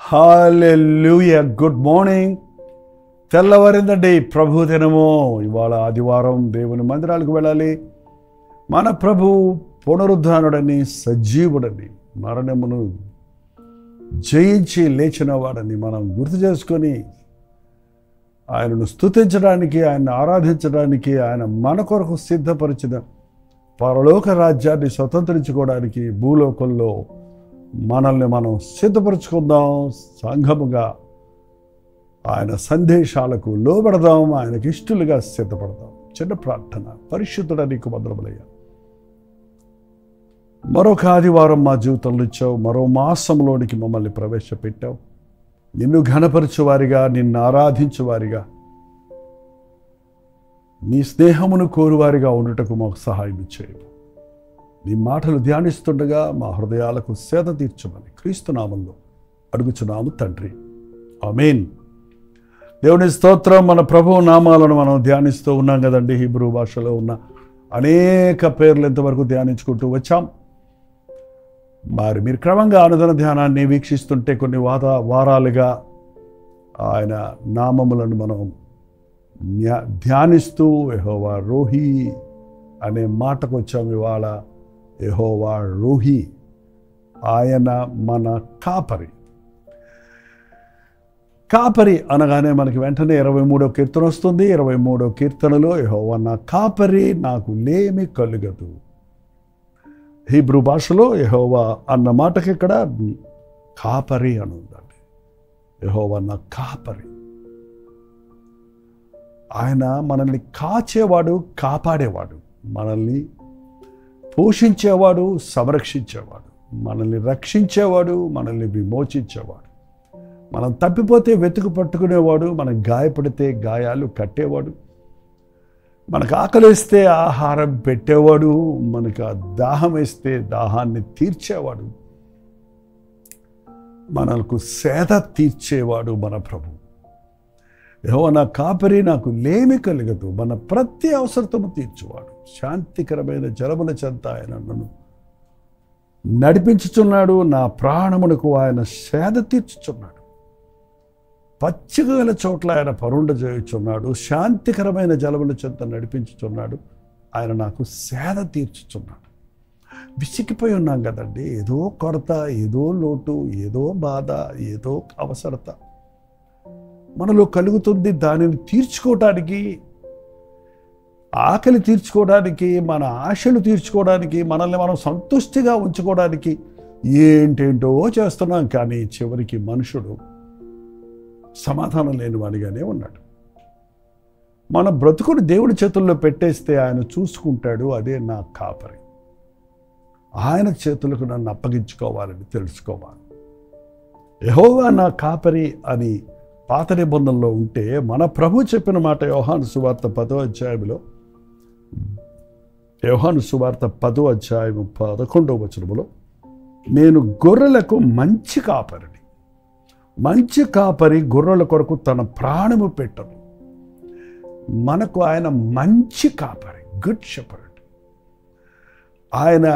హల్లెలూయా. Good morning. తెల్లవారిందండి, ప్రభు దినము. ఇవాళ ఆదివారం, దేవుని మందిరాలకు వెళ్ళాలి. మన ప్రభు పునరుద్ధానుడని, సజీవుడని, మరణమును జయించి లేచిన వాడని మనం గుర్తు చేసుకొని ఆయనను స్తుతించడానికి, ఆయన్ని ఆరాధించడానికి, ఆయన మన కొరకు సిద్ధపరిచిన పరలోక రాజ్యాన్ని స్వతంత్రించుకోవడానికి భూలోకంలో మనల్ని మనం సిద్ధపరచుకుందాం. సంఘముగా ఆయన సందేశాలకు లోబడదాం, ఆయనకి ఇష్టలుగా సిద్ధపడదాం. చిన్న ప్రార్థన. పరిశుద్ధుడ నీకు వందనములయ్యా, మరొక ఆదివారం మా జీవితంలో ఇచ్చావు, మరో మాసంలోనికి మమ్మల్ని ప్రవేశపెట్టావు. నిన్ను ఘనపరచువారిగా, నిన్ను ఆరాధించువారిగా, నీ స్నేహమును కోరువారిగా ఉండుటకు మాకు సహాయం చేయవు. నీ మాటలు ధ్యానిస్తుండగా మా హృదయాలకు సేద తీర్చమని క్రీస్తు నామంలో అడుగుచున్నాము తండ్రి, ఆమేన్. దేవుని స్తోత్రం. మన ప్రభువు నామాలను మనం ధ్యానిస్తూ ఉన్నాం కదండి. హీబ్రూ భాషలో ఉన్న అనేక పేర్లు ఎంతవరకు ధ్యానించుకుంటూ వచ్చాం. మరి మీరు క్రమంగా అనుదిన ధ్యానాన్ని వీక్షిస్తుంటే కొన్ని వారాలుగా ఆయన నామములను మనం ధ్యానిస్తూ యెహోవా రోహి అనే మాటకు వచ్చాం. ఇవాళ యెహోవా రోహి, ఆయన మన కాపరి. కాపరి అనగానే మనకి వెంటనే 23వ కీర్తన వస్తుంది. 23వ కీర్తనలో యెహోవా నా కాపరి, నాకు లేమి కలుగదు. హీబ్రూ భాషలో యెహోవా అన్న మాటకి ఇక్కడ కాపరి అని ఉందండి. యెహోవా నా కాపరి. ఆయన మనల్ని కాచేవాడు, కాపాడేవాడు, మనల్ని పోషించేవాడు, సంరక్షించేవాడు, మనల్ని రక్షించేవాడు, మనల్ని విమోచించేవాడు. మనం తప్పిపోతే వెతుకు పట్టుకునేవాడు, మనం గాయపడితే గాయాలు కట్టేవాడు, మనకు ఆకలిస్తే ఆహారం పెట్టేవాడు, మనకు దాహం వేస్తే దాహాన్ని తీర్చేవాడు, మనకు సేద తీర్చేవాడు మన ప్రభు. యెహోవా నా కాపరి, నాకు లేమి కలుగదు. మన ప్రతి అవసరతము తీర్చువాడు. శాంతికరమైన జలముల చెంత ఆయన నన్ను నడిపించుచున్నాడు. నా ప్రాణమునకు ఆయన సేద తీర్చుచున్నాడు. పచ్చిగల చోట్ల ఆయన పరుండ చేయుచున్నాడు. శాంతికరమైన జలముల చెంత నడిపించుచున్నాడు. ఆయన నాకు సేద తీర్చుచున్నాడు. విసిగిపోయి ఉన్నాం కదండి. ఏదో కొరత, ఏదో లోటు, ఏదో బాధ, ఏదో అవసరత మనలో కలుగుతుంది. దానిని తీర్చుకోవటానికి, ఆకలి తీర్చుకోవడానికి, మన ఆశలు తీర్చుకోవడానికి, మనల్ని మనం సంతుష్టిగా ఉంచుకోవడానికి ఏంటేంటో చేస్తున్నాం. కానీ చివరికి మనుషుడు సమాధానం లేని వాడిగానే ఉన్నాడు. మన బ్రతుకుని దేవుడి చేతుల్లో పెట్టేస్తే ఆయన చూసుకుంటాడు. అదే నా కాపరి. ఆయన చేతులకు నన్ను అప్పగించుకోవాలని తెలుసుకోవాలి. యెహోవా నా కాపరి అని పాత నిబంధనలో ఉంటే, మన ప్రభు చెప్పిన మాట యోహాను సువార్త 10వ అధ్యాయంలో, యోహాను సువార్త 10వ అధ్యాయం 11వ వచనములో, నేను గొర్రెలకు మంచి కాపరిని. మంచి కాపరి గొర్రెల కొరకు తన ప్రాణము పెట్టను. మనకు ఆయన మంచి కాపరి, గుడ్ షెపర్డ్. ఆయన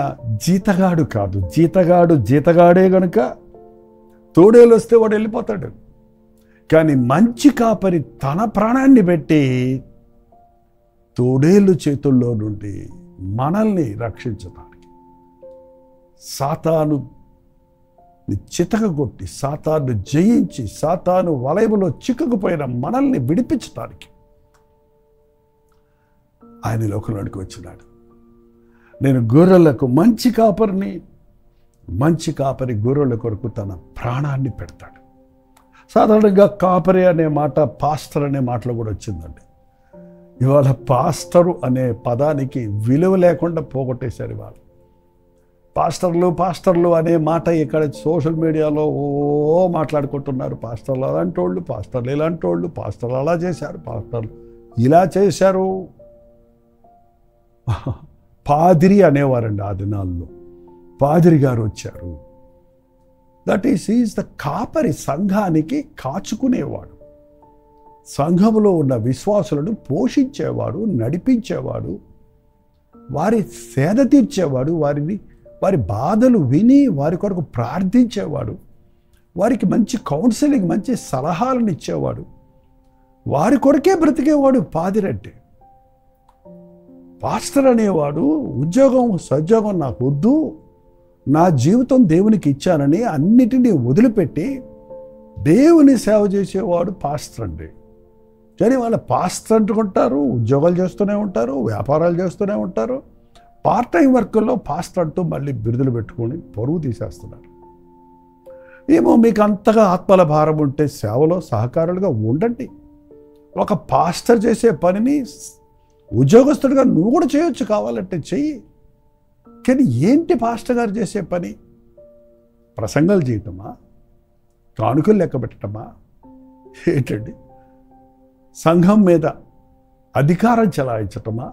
జీతగాడు కాదు. జీతగాడే గనుక తోడేలు వస్తే వాడు వెళ్ళిపోతాడు. కానీ మంచి కాపరి తన ప్రాణాన్ని పెట్టి తోడేలు చేతుల్లో నుండి మనల్ని రక్షించడానికి, సాతాను చితకగొట్టి, సాతాను జయించి, సాతాను వలయములో చిక్కుకుపోయిన మనల్ని విడిపించడానికి ఆయన లోకంలోనికి వచ్చినాడు. నేను గొర్రెలకు మంచి కాపరిని. మంచి కాపరి గొర్రెల కొరకు తన ప్రాణాన్ని పెడతాడు. సాధారణంగా కాపరి అనే మాట పాస్టర్ అనే మాటలో కూడా వచ్చిందండి. ఇవాళ పాస్టరు అనే పదానికి విలువ లేకుండా పోగొట్టేశారు. ఇవాళ పాస్టర్లు అనే మాట ఇక్కడ సోషల్ మీడియాలో మాట్లాడుకుంటున్నారు. పాస్టర్లు అలాంటోళ్ళు, పాస్టర్లు ఇలాంటోళ్ళు, పాస్టర్లు అలా చేశారు, పాస్టర్లు ఇలా చేశారు. పాదిరి అనేవారండి ఆ దినాల్లో. పాదిరి గారు వచ్చారు. దట్ ఈస్ ద కాపరి. సంఘానికి కాచుకునేవాడు, సంఘములో ఉన్న విశ్వాసులను పోషించేవాడు, నడిపించేవాడు, వారి సేద తీర్చేవాడు, వారి బాధలు విని వారి కొరకు ప్రార్థించేవాడు, వారికి మంచి కౌన్సిలింగ్, మంచి సలహాలను ఇచ్చేవాడు. వారి కొరకే బ్రతికేవాడు పాదిరెడ్డి. పాస్టర్ అనేవాడు ఉద్యోగం సద్యోగం నాకు వద్దు, నా జీవితం దేవునికి ఇచ్చానని అన్నిటినీ వదిలిపెట్టి దేవుని సేవ చేసేవాడు పాస్టర్ అండి. కానీ వాళ్ళ పాస్టర్ అంటుకుంటారు, ఉద్యోగాలు చేస్తూనే ఉంటారు, వ్యాపారాలు చేస్తూనే ఉంటారు. పార్ట్ టైం వర్క్లో పాస్టర్ అంటూ మళ్ళీ బిరుదులు పెట్టుకొని పరువు తీసేస్తున్నారు. ఏమో మీకు అంతగా ఆత్మల భారం ఉంటే సేవలో సహకారులుగా ఉండండి. ఒక పాస్టర్ చేసే పనిని ఉద్యోగస్తుడిగా నువ్వు కూడా చేయొచ్చు, కావాలంటే చెయ్యి. కానీ ఏంటి పాస్టర్ గారు చేసే పని? ప్రసంగాలు చేయటమా? కానుకలు లెక్క పెట్టడమా? ఏంటండి? సంఘం మీద అధికారం చెలాయించటమా?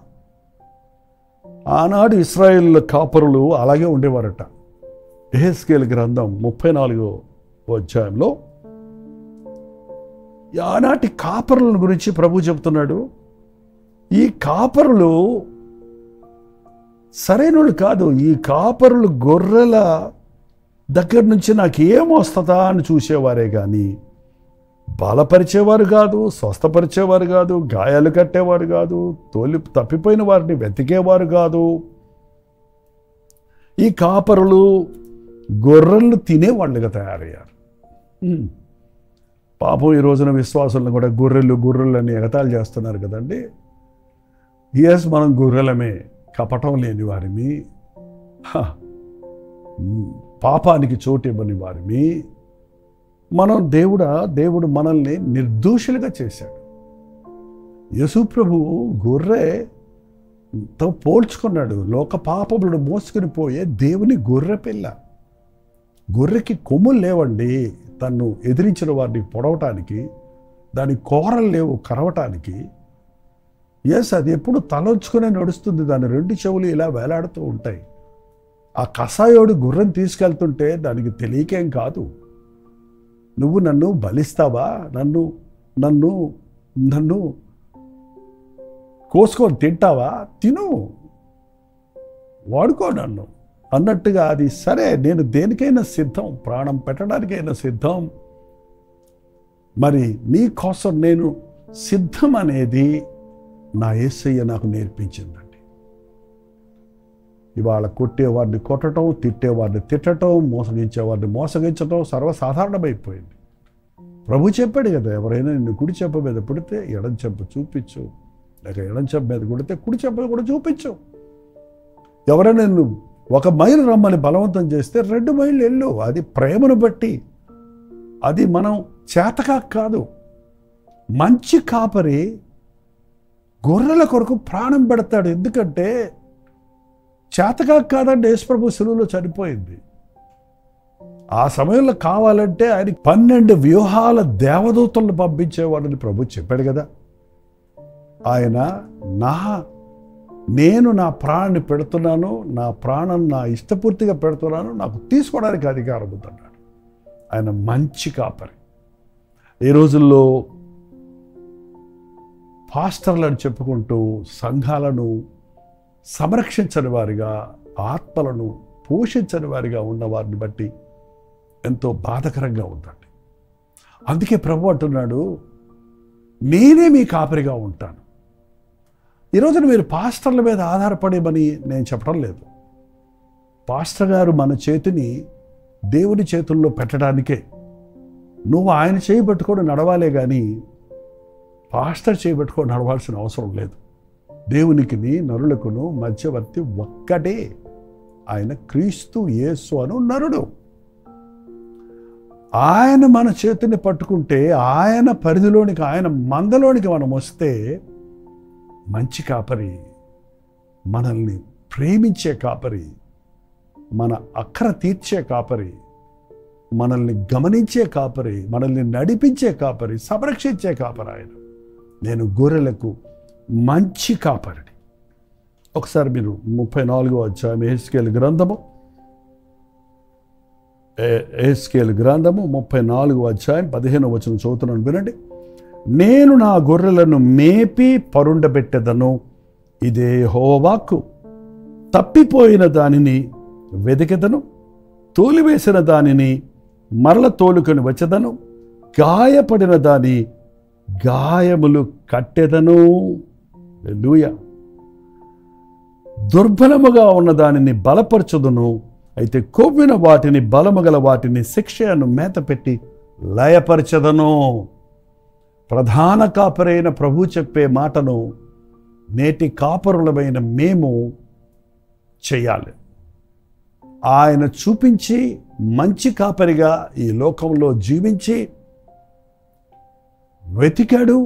ఆనాడు ఇశ్రాయేలు కాపరులు అలాగే ఉండేవారట. యెహెజ్కేలు గ్రంథం 34వ అధ్యాయంలో ఆనాటి కాపరుల గురించి ప్రభు చెబుతున్నాడు. ఈ కాపరులు సరైనోళ్ళు కాదు. ఈ కాపరులు గొర్రెల దగ్గర నుంచి నాకు ఏమొస్తుందా అని చూసేవారే కానీ బలపరిచేవారు కాదు, స్వస్థపరిచేవారు కాదు, గాయాలు కట్టేవారు కాదు, తప్పిపోయిన వారిని వెతికేవారు కాదు. ఈ కాపరులు గొర్రెలను తినేవాళ్ళుగా తయారయ్యారు. పాపం ఈ రోజున విశ్వాసులను కూడా గొర్రెలు అని ఎగతాళి చేస్తున్నారు కదండి. ఎస్, మనం గొర్రెలమే, కపటం లేని వారిమి, పాపానికి చోటు ఇవ్వని వారిమి. మనం దేవుడు మనల్ని నిర్దోషులుగా చేశాడు. యేసు ప్రభువు గొర్రెతో పోల్చుకున్నాడు. లోక పాపములను మోసుకుని పోయే దేవుని గొర్రె పిల్ల. గొర్రెకి కొమ్ములు లేవండి తన్ను ఎదిరించిన వారిని పొడవటానికి, దాని కోరలు లేవు కరవటానికి. ఎస్, అది ఎప్పుడు తలంచుకునే నడుస్తుంది. దాని 2 చెవులు ఇలా వేలాడుతూ ఉంటాయి. ఆ కసాయోడు గుర్రం తీసుకెళ్తుంటే దానికి తెలియకేం కాదు. నువ్వు నన్ను బలిస్తావా, నన్ను నన్ను నన్ను కోసుకొని తింటావా, తిను, వాడుకో నన్ను అన్నట్టుగా అది సరే, నేను దేనికైనా సిద్ధం, ప్రాణం పెట్టడానికైనా సిద్ధం, మరి నీ కోసం నేను సిద్ధం అనేది నా యేసయ్య నాకు నేర్పించిందండి. ఇవాళ కొట్టేవాడిని కొట్టడం, తిట్టేవాడిని తిట్టడం, మోసగించేవాడిని మోసగించడం సర్వసాధారణమైపోయింది. ప్రభు చెప్పాడు కదా, ఎవరైనా నిన్ను కుడి చెంప మీద పుడితే ఎడం చెంప చూపించు, లేక ఎడం చెంప మీద కొడితే కుడి చెంప కూడా చూపించు. ఎవరైనా నిన్ను 1 మైలు రమ్మని బలవంతం చేస్తే 2 మైళ్ళు వెళ్ళు. అది ప్రేమను బట్టి, అది మనం చేతకా కాదు. మంచి కాపరి గొర్రెల కొరకు ప్రాణం పెడతాడు. ఎందుకంటే చేతకా కాదండి, యేసుప్రభు శిలువలో చనిపోయింది. ఆ సమయంలో కావాలంటే ఆయన 12 వ్యూహాల దేవదూతలను పంపించేవాడని ప్రభు చెప్పాడు కదా. ఆయన నేను నా ప్రాణాన్ని పెడుతున్నాను, నా ప్రాణం నా ఇష్టపూర్తిగా పెడుతున్నాను, నాకు తీసుకోవడానికి అధికారం ఉందన్నాడు. ఆయన మంచి కాపరి. ఈ రోజుల్లో పాస్టర్లు అని చెప్పుకుంటూ సంఘాలను సంరక్షించని వారిగా, ఆత్మలను పోషించని వారిగా ఉన్న వారిని బట్టి ఎంతో బాధకరంగా ఉందండి. అందుకే ప్రభు అంటున్నాడు, నేనే మీ కాపరిగా ఉంటాను. ఈరోజున మీరు పాస్టర్ల మీద ఆధారపడేమని నేను చెప్పడం లేదు. పాస్టర్ గారు మన చేతిని దేవుని చేతుల్లో పెట్టడానికే. నువ్వు ఆయన చేయబెట్టుకొని నడవాలే కానీ పాస్టర్ చేయబెట్టుకొని నడవాల్సిన అవసరం లేదు. దేవునికిని నరులకును మధ్యవర్తి ఒక్కటే, ఆయన క్రీస్తు యేసు అను నరుడు. ఆయన మన చేతిని పట్టుకుంటే, ఆయన పరిధిలోనికి, ఆయన మందలోనికి మనం వస్తే, మంచి కాపరి, మనల్ని ప్రేమించే కాపరి, మన అక్కర తీర్చే కాపరి, మనల్ని గమనించే కాపరి, మనల్ని నడిపించే కాపరి, సంరక్షించే కాపరి ఆయన. నేను గొర్రెలకు మంచి కాపరిని. ఒకసారి మీరు 34వ అధ్యాయం యెహెజ్కేలు గ్రంథము 34వ అధ్యాయం 15వ వచనం చదువుతున్నాను, వినండి. నేను నా గొర్రెలను మేపి పరుండబెట్టెదను, ఇదే యెహోవా వాక్కు. తప్పిపోయిన దానిని వెదికెదను, తోలివేసిన దానిని మరల తోలుకొని వచ్చేదను, గాయపడిన దాని గాయములు కట్టెదను. హల్లెలూయా. దుర్బలముగా ఉన్న దానిని బలపరచుదును, అయితే కొవ్విన వాటిని బలముగల వాటిని శిక్షను మేత పెట్టి లయపరచదను. ప్రధాన కాపరైన ప్రభు చెప్పే మాటను నేటి కాపరులమైన మేము చేయాలి. ఆయన చూపించి మంచి కాపరిగా ఈ లోకంలో జీవించి వెతికాడు,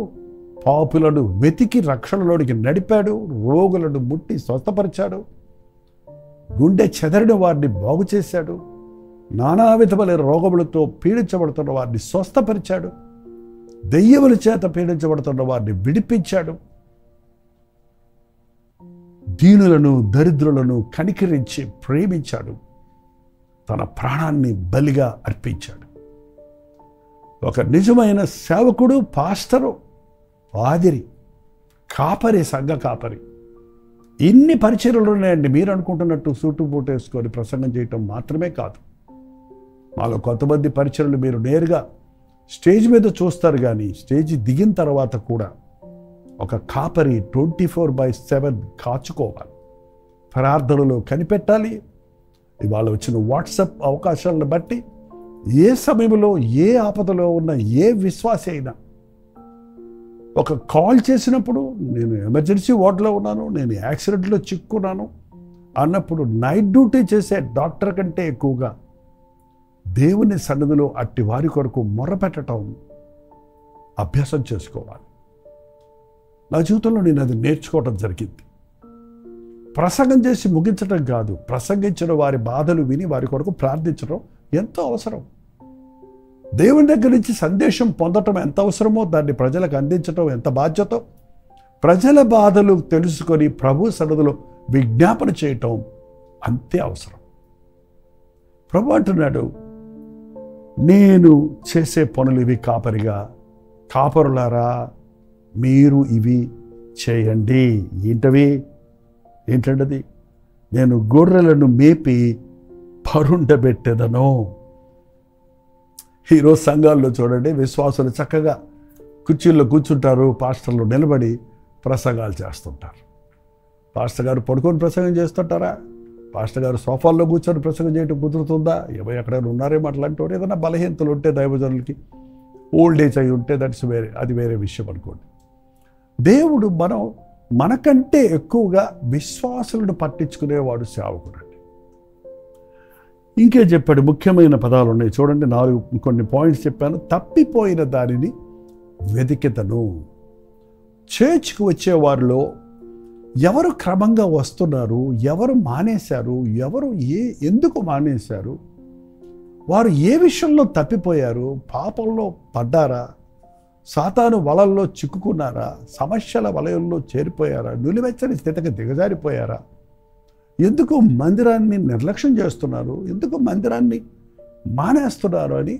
పాపులను వెతికి రక్షణలోనికి నడిపాడు, రోగులను ముట్టి స్వస్థపరిచాడు, గుండె చెదరిన వారిని బాగు చేశాడు, నానా విధములైన రోగములతో పీడించబడుతున్న వారిని స్వస్థపరిచాడు, దెయ్యముల చేత పీడించబడుతున్న వారిని విడిపించాడు, దీనులను దరిద్రులను కనికరించి ప్రేమించాడు, తన ప్రాణాన్ని బలిగా అర్పించాడు. ఒక నిజమైన సేవకుడు, పాస్టరు, పాదిరి, కాపరి, సంఘ కాపరి. ఇన్ని పరిచర్యలు ఉన్నాయండి. మీరు అనుకుంటున్నట్టు సూటు బూటు వేసుకొని ప్రసంగం చేయటం మాత్రమే కాదు. మాలో కొంతమంది పరిచర్యలు మీరు నేరుగా స్టేజ్ మీద చూస్తారు, కానీ స్టేజ్ దిగిన తర్వాత కూడా ఒక కాపరి 24/7 కాచుకోవాలి, ప్రార్థనలో కనిపెట్టాలి. ఇవాళ వచ్చిన వాట్సాప్ అవకాశాలను బట్టి ఏ సమయంలో ఏ ఆపదలో ఉన్న ఏ విశ్వాసి అయినా ఒక కాల్ చేసినప్పుడు, నేను ఎమర్జెన్సీ వార్డులో ఉన్నాను, నేను యాక్సిడెంట్లో చిక్కున్నాను అన్నప్పుడు నైట్ డ్యూటీ చేసే డాక్టర్ కంటే ఎక్కువగా దేవుని సన్నిధిలో అట్టి వారి కొరకు మొర్రపెట్టడం అభ్యాసం చేసుకోవాలి. నా జీవితంలో నేను అది నేర్చుకోవడం జరిగింది. ప్రసంగం చేసి ముగించడం కాదు, ప్రసంగించిన వారి బాధలు విని వారి కొరకు ప్రార్థించడం ఎంతో అవసరం. దేవుని దగ్గర నుంచి సందేశం పొందటం ఎంత అవసరమో దాన్ని ప్రజలకు అందించడం ఎంత బాధ్యతో, ప్రజల బాధలు తెలుసుకొని ప్రభు సన్నిధిలో విజ్ఞాపన చేయటం అంతే అవసరం. ప్రభు అంటున్నాడు, నేను చేసే పనులు ఇవి కాపరిగా, కాపరులారా మీరు ఇవి చేయండి. ఏంటంటది? నేను గొర్రెలను మేపి పరుండబెట్టెదను. ఈరోజు సంఘాల్లో చూడండి, విశ్వాసులు చక్కగా కుర్చీల్లో కూర్చుంటారు, పాస్టర్లు నిలబడి ప్రసంగాలు చేస్తుంటారు. పాస్టర్ గారు పడుకొని ప్రసంగం చేస్తుంటారా? పాస్టర్ గారు సోఫాల్లో కూర్చొని ప్రసంగం చేయడం కుదురుతుందా? ఎక్కడైనా ఉన్నారేమో అట్లాంటి వాడు. ఏదైనా బలహీనతలు ఉంటే దైవజనులకి, ఓల్డ్ ఏజ్ అయి ఉంటే అది వేరే విషయం అనుకోండి. దేవుడు మనకంటే ఎక్కువగా విశ్వాసులను పట్టించుకునేవాడు సేవకుడు. ఇంకే చెప్పాడు, ముఖ్యమైన పదాలు ఉన్నాయి చూడండి. కొన్ని పాయింట్స్ చెప్పాను. తప్పిపోయిన దానిని వెతికెదను. చర్చ్కి వచ్చేవారిలో ఎవరు క్రమంగా వస్తున్నారు, ఎవరు మానేశారు, ఎవరు ఎందుకు మానేశారు, వారు ఏ విషయంలో తప్పిపోయారు, పాపంలో పడ్డారా, సాతాను వలల్లో చిక్కుకున్నారా, సమస్యల వలయంలో చేరిపోయారా, నులివెచ్చని స్థితికి దిగజారిపోయారా, ఎందుకు మందిరాన్ని నిర్లక్ష్యం చేస్తున్నారు, ఎందుకు మందిరాన్ని మానేస్తున్నారు అని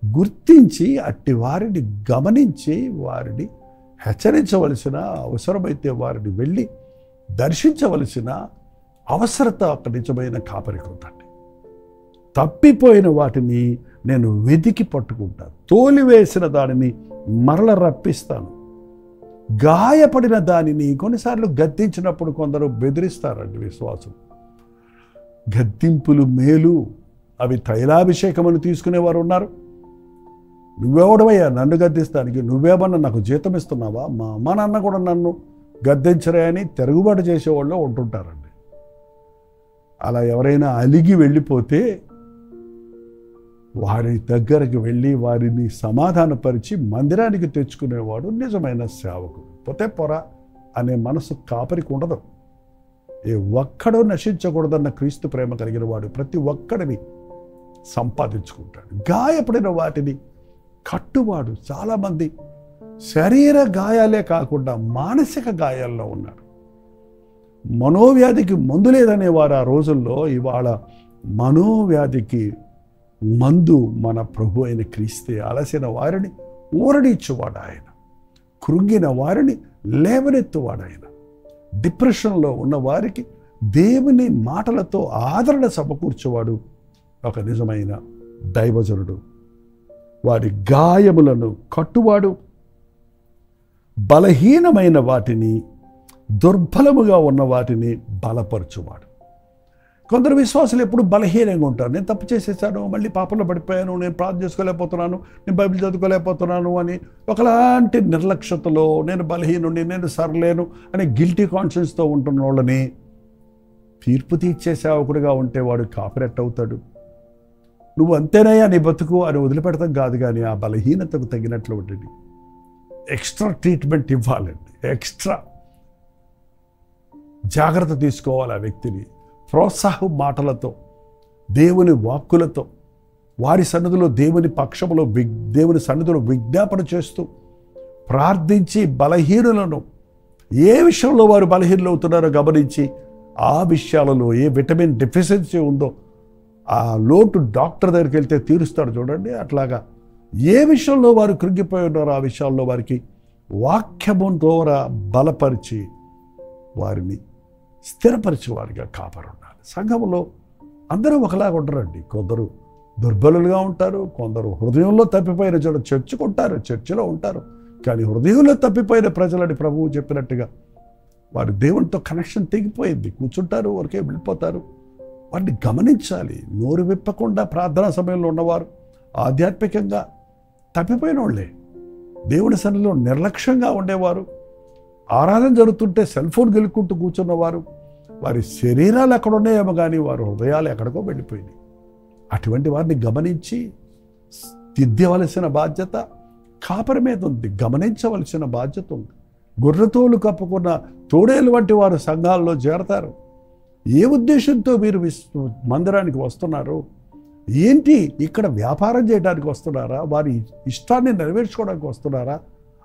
గుర్తించి అట్టి వారిని గమనించి వారిని హెచ్చరించవలసిన, అవసరమైతే వారిని వెళ్ళి దర్శించవలసిన అవసరత ఒక నిజమైన కాపరికి ఉందండి. తప్పిపోయిన వాటిని నేను వెతికి పట్టుకుంటాను, తోలివేసిన దానిని మరల రప్పిస్తాను, గాయపడిన దానిని. కొన్నిసార్లు గద్దించినప్పుడు కొందరు బెదిరిస్తారండి విశ్వాసం. గద్దింపులు మేలు, అవి తైలాభిషేకమని తీసుకునేవారు ఉన్నారు. నువ్వెవడవయ్యా నన్ను గద్దిస్తానికి, నువ్వేమన్నా నాకు జీతం ఇస్తున్నావా, మా అమ్మ నాన్న కూడా నన్ను గద్దించరే అని తిరుగుబాటు చేసేవాళ్ళు ఉంటుంటారండి. అలా ఎవరైనా అలిగి వెళ్ళిపోతే వారి దగ్గరికి వెళ్ళి వారిని సమాధానపరిచి మందిరానికి తెచ్చుకునేవాడు నిజమైన సేవకుడు. పోతే పొర అనే మనసు కాపరికి ఉండదు. ఏ ఒక్కడో నశించకూడదన్న క్రీస్తు ప్రేమ కలిగిన వాడు ప్రతి ఒక్కడిని సంపాదించుకుంటాడు. గాయపడిన వాటిని కట్టువాడు. చాలామంది శరీర గాయాలే కాకుండా మానసిక గాయాల్లో ఉన్నారు. మనోవ్యాధికి మందు లేదనేవారు ఆ రోజుల్లో. ఇవాళ మనోవ్యాధికి మందు మన ప్రభు అయిన క్రీస్తే. అలసిన వారిని ఊరడించువాడు ఆయన, కృంగిన వారిని లేవనెత్తువాడు ఆయన, డిప్రెషన్లో ఉన్న వారికి దేవుని మాటలతో ఆదరణ సమకూర్చేవాడు ఒక నిజమైన దైవజనుడు, వారి గాయములను కట్టువాడు, బలహీనమైన వాటిని, దుర్బలముగా ఉన్న వాటిని బలపరచువాడు. కొందరు విశ్వాసులు ఎప్పుడు బలహీనంగా ఉంటారు. నేను తప్పు చేసేసాను, మళ్ళీ పాపంలో పడిపోయాను, నేను ప్రార్థన చేసుకోలేకపోతున్నాను, నేను బైబిల్ చదువుకోలేకపోతున్నాను అని ఒకలాంటి నిర్లక్ష్యతలో నేను బలహీనుండి, నేను సరలేను అనే గిల్టీ కాన్షియన్స్తో ఉంటున్న వాళ్ళని తీర్పు తీర్చే సేవకుడిగా ఉంటే వాడు కాపరెట్ అవుతాడు. నువ్వు అంతేనయ్యా నీ బతుకు అని వదిలిపెడతాం కాదు, కానీ ఆ బలహీనతకు తగినట్లు ఉంటుంది. ఎక్స్ట్రా ట్రీట్మెంట్ ఇవ్వాలండి. ఎక్స్ట్రా జాగ్రత్త తీసుకోవాలి. ఆ వ్యక్తిని ప్రోత్సాహం మాటలతో, దేవుని వాక్కులతో, వారి సన్నిధిలో దేవుని పక్షములో దేవుని సన్నిధిలో విజ్ఞాపన చేస్తూ ప్రార్థించి బలహీనులను, ఏ విషయంలో వారు బలహీనులు అవుతున్నారో గమనించి ఆ విషయాలలో ఏ విటమిన్ డెఫిషియన్సీ ఉందో ఆ లోటు డాక్టర్ దగ్గరికి వెళ్తే తీరుస్తాడు చూడండి. అట్లాగా ఏ విషయంలో వారు కృంగిపోయి ఉన్నారో ఆ విషయాల్లో వారికి వాక్యము ద్వారా బలపరిచి వారిని స్థిరపరిచేవారిగా కాపాడు ఉండాలి. సంఘంలో అందరూ ఒకలాగా ఉండరండి. కొందరు దుర్బలులుగా ఉంటారు, కొందరు హృదయంలో తప్పిపోయిన చర్చకుంటారు, చర్చిలో ఉంటారు, కానీ హృదయంలో తప్పిపోయిన ప్రజలని ప్రభువు చెప్పినట్టుగా వారి దేవునితో కనెక్షన్ తెగిపోయింది, కూర్చుంటారు, ఊరికే వెళ్ళిపోతారు. వాటిని గమనించాలి. నోరు విప్పకుండా ప్రార్థనా సమయంలో ఉన్నవారు ఆధ్యాత్మికంగా తప్పిపోయిన వాళ్ళే. దేవుని సన్నిధిలో నిర్లక్ష్యంగా ఉండేవారు, ఆరాధన జరుగుతుంటే సెల్ ఫోన్ గెలుక్కుంటూ కూర్చున్నవారు, వారి శరీరాలు ఎక్కడ ఉన్నాయేమో కానీ వారి హృదయాలు ఎక్కడికో వెళ్ళిపోయినాయి. అటువంటి వారిని గమనించి దిద్దవలసిన బాధ్యత కాపరి మీద ఉంది, గమనించవలసిన బాధ్యత ఉంది. గొర్రెతోలు కప్పుకున్న తోడేలు వంటి వారు సంఘాల్లో చేరతారు. ఏ ఉద్దేశంతో మీరు మందిరానికి వస్తున్నారు? ఏంటి, ఇక్కడ వ్యాపారం చేయడానికి వస్తున్నారా, వారి ఇష్టాన్ని నెరవేర్చుకోవడానికి వస్తున్నారా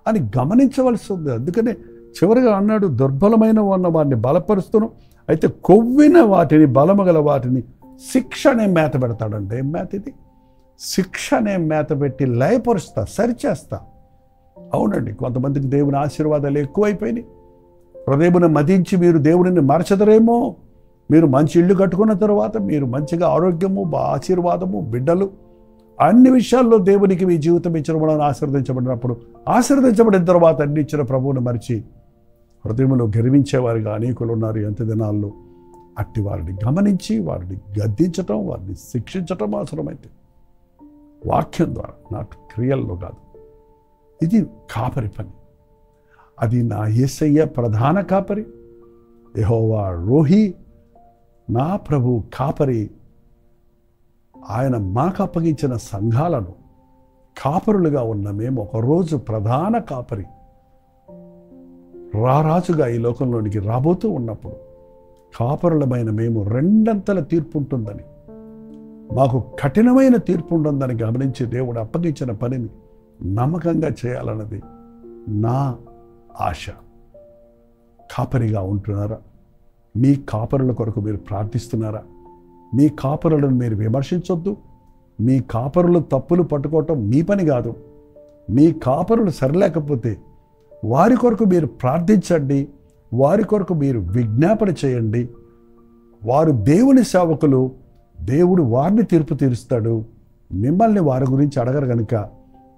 అని గమనించవలసి ఉంది. అందుకనే చివరిగా అన్నాడు, దుర్బలమైన ఉన్న వారిని బలపరుస్తును, అయితే కొవ్విన వాటిని, బలము గల వాటిని శిక్ష అనే మేత పెడతాడంటే. ఏం మేత ఇది? శిక్ష అనే మేత పెట్టి లయపరుస్తా, సరిచేస్తా. అవునండి, కొంతమందికి దేవుని ఆశీర్వాదాలు ఎక్కువైపోయినాయి. హృదయమును మదించి మీరు దేవుడిని మరచదరేమో. మీరు మంచి ఇల్లు కట్టుకున్న తర్వాత మీరు మంచిగా ఆరోగ్యము, ఆశీర్వాదము, బిడ్డలు, అన్ని విషయాల్లో దేవునికి మీ జీవితం ఇచ్చిన వాళ్ళని ఆశీర్వదించబడినప్పుడు, ఆశీర్వదించబడిన తర్వాత అన్ని ఇచ్చిన ప్రభువును మరిచి హృదయంలో గర్వించేవారిగా అనేకులు ఉన్నారు ఎంత దినాల్లో. అట్టి వారిని గమనించి వారిని గద్దించటం, వారిని శిక్షించటం అవసరమైతే వాక్యం ద్వారా, నాట్ క్రియల్లో కాదు. ఇది కాపరి పని. అది నా యేసయ్య ప్రధాన కాపరి, యెహోవా రోహి, నా ప్రభు కాపరి. ఆయన మాకు అప్పగించిన సంఘాలను కాపరులుగా ఉన్న మేము ఒకరోజు ప్రధాన కాపరి రారాజుగా ఈ లోకంలోనికి రాబోతూ ఉన్నప్పుడు కాపరులమైన మేము రెండంతల తీర్పు ఉంటుందని, మాకు కఠినమైన తీర్పు ఉంటుందని గమనించి దేవుడు అప్పగించిన పనిని నమ్మకంగా చేయాలన్నది నా ఆశ. కాపరిగా ఉంటున్నారా? మీ కాపరుల కొరకు మీరు ప్రార్థిస్తున్నారా? మీ కాపరులను మీరు విమర్శించొద్దు. మీ కాపరులు తప్పులు పట్టుకోవటం మీ పని కాదు. మీ కాపరులు సరిలేకపోతే వారి కొరకు మీరు ప్రార్థించండి, వారి కొరకు మీరు విజ్ఞాపన చేయండి. వారు దేవుని సేవకులు, దేవుడు వారిని తీర్పు తీరుస్తాడు. మిమ్మల్ని వారి గురించి అడగరు కనుక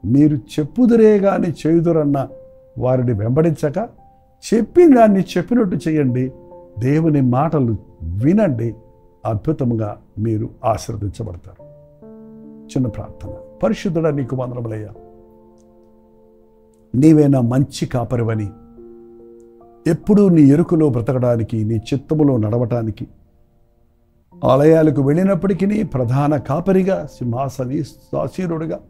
మీరు చెప్పుదురే కానీ చేయుదురన్న వారిని వెంబడించక చెప్పిన దాన్ని చెప్పినట్టు చేయండి. దేవుని మాటలు వినండి, అద్భుతంగా మీరు ఆశీర్వదించబడతారు. చిన్న ప్రార్థన. పరిశుద్ధుడా, నీకు వందనములయ్యా. నీవే నా మంచి కాపరివని, ఎప్పుడూ నీ ఎరుకలో బ్రతకడానికి, నీ చిత్తములో నడవటానికి, ఆలయాలకు వెళ్ళినప్పటికీ నీ ప్రధాన కాపరిగా, సింహాసనాసీనుడిగా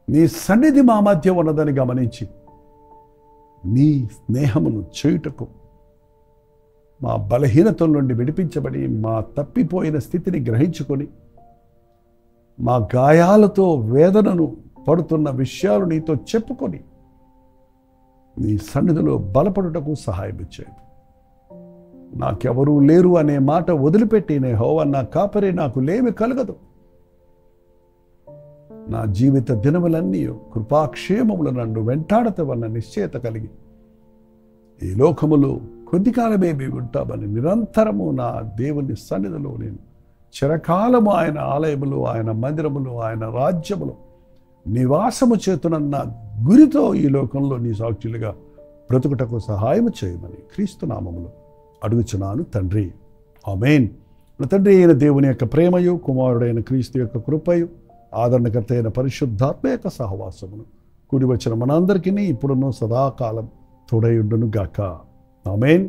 నీ సన్నిధి మా మధ్య ఉన్నదని గమనించి నీ స్నేహమును చేయుటకు, మా బలహీనతల నుండి విడిపించబడి మా తప్పిపోయిన స్థితిని గ్రహించుకొని, మా గాయాలతో వేదనను పడుతున్న విషయాలు నీతో చెప్పుకొని నీ సన్నిధిలో బలపడుటకు సహాయం ఇచ్చేది. నాకెవరూ లేరు అనే మాట వదిలిపెట్టి, యెహోవా నా కాపరి, నాకు లేమి కలగదు, నా జీవిత దినములన్నీ కృపాక్షేమములు నన్ను వెంటాడతావన్న నిశ్చయత కలిగి ఈ లోకములో కొద్ది కాలమే ఉంటామని నిరంతరము నా దేవుని సన్నిధిలో నేను చిరకాలము ఆయన ఆలయములు, ఆయన మందిరములు, ఆయన రాజ్యములు నివాసము చేతునన్న గురితో ఈ లోకంలో నీ సాక్షులుగా బ్రతుకుటకు సహాయం చేయమని క్రీస్తు నామములో అడుగుచున్నాను తండ్రి. ఆమేన్. తండ్రి అయిన దేవుని యొక్క ప్రేమయు, కుమారుడైన క్రీస్తు యొక్క కృపయు, ఆదరణకర్త అయిన పరిశుద్ధాత్మ యొక్క సహవాసమును కూడి వచ్చిన మనందరికీ ఇప్పుడును సదాకాలం తోడయుండును గాక. ఆమేన్.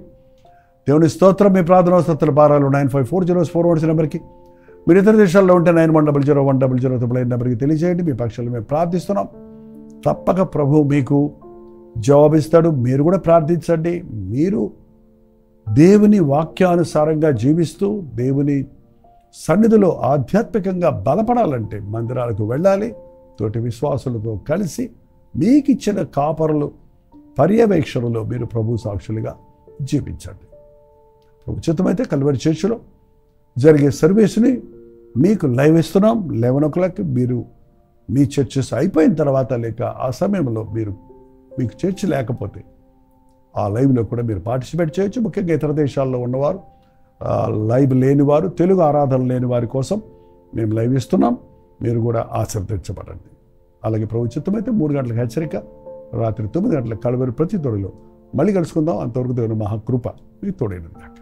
దేవుని స్తోత్రం. మీ ప్రార్థనా స్తోత్రాల భారాలు 954004 నెంబర్కి, మీరు ఇతర దేశాల్లో ఉంటే 91001010 నెంబర్కి తెలియజేయండి. మీ పక్షాలు మేము ప్రార్థిస్తున్నాం. తప్పక ప్రభు మీకు జవాబిస్తాడు. మీరు కూడా ప్రార్థించండి. మీరు దేవుని వాక్యానుసారంగా జీవిస్తూ దేవుని సన్నిధిలో ఆధ్యాత్మికంగా బలపడాలంటే మందిరాలకు వెళ్ళాలి. తోటి విశ్వాసులతో కలిసి మీకు ఇచ్చిన కాపరులు పర్యవేక్షణలో మీరు ప్రభు సాక్షులుగా జీవించండి. ప్రభు చిత్తమైతే కల్వరి చర్చిలో జరిగే సర్వీస్ని మీకు లైవ్ ఇస్తున్నాం. 11 o'clock మీరు మీ చర్చెస్ అయిపోయిన తర్వాత, లేక ఆ సమయంలో మీకు చర్చ్ లేకపోతే ఆ లైవ్లో కూడా మీరు పార్టిసిపేట్ చేయొచ్చు. ముఖ్యంగా ఇతర దేశాల్లో ఉన్నవారు, లైవ్ లేనివారు, తెలుగు ఆరాధన లేని వారి కోసం మేము లైవ్ ఇస్తున్నాం. మీరు కూడా ఆశీర్వదించబడండి. అలాగే ప్రభు చిత్తమైతే 3 గంటలకు హెచ్చరిక, రాత్రి 9 గంటలకు కల్వరి ప్రతి తొడిలో మళ్ళీ కలుసుకుందాం. అంతవరకు దేవుని మహాకృప మీకు తోడైన దాకా.